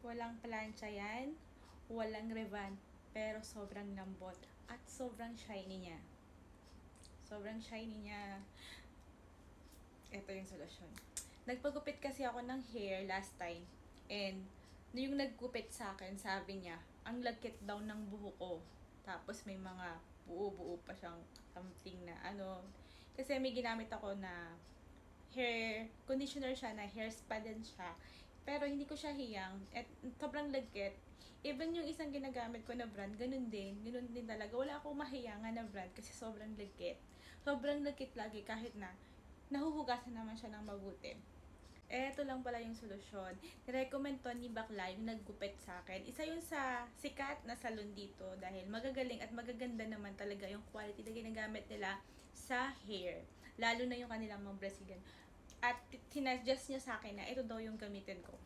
Walang plancha yan, walang revan, pero sobrang lambot at sobrang shiny niya. Sobrang shiny niya. Ito yung solusyon. Nagpagupit kasi ako ng hair last time. And yung naggupit sa akin, sabi niya, ang lagkit daw ng buho ko. Tapos may mga buo-buo pa siyang something na ano. Kasi may ginamit ako na hair conditioner siya, na hair spa din siya. Pero hindi ko siya hiyang. At sobrang lagkit. Even yung isang ginagamit ko na brand, ganun din. Ganun din talaga. Wala akong mahiyangan na brand kasi sobrang lagkit. Sobrang lagkit lagi kahit na nahuhugasan naman siya ng mabuti. Eto lang pala yung solusyon. Nirecommend to ni Bakla, yung naggupit sa akin. Isa yun sa sikat na salon dito dahil magagaling at magaganda naman talaga yung quality na ginagamit nila sa hair. Lalo na yung kanilang mga Brazilian. At sinadjust niya sa akin na ito daw yung gamitin ko.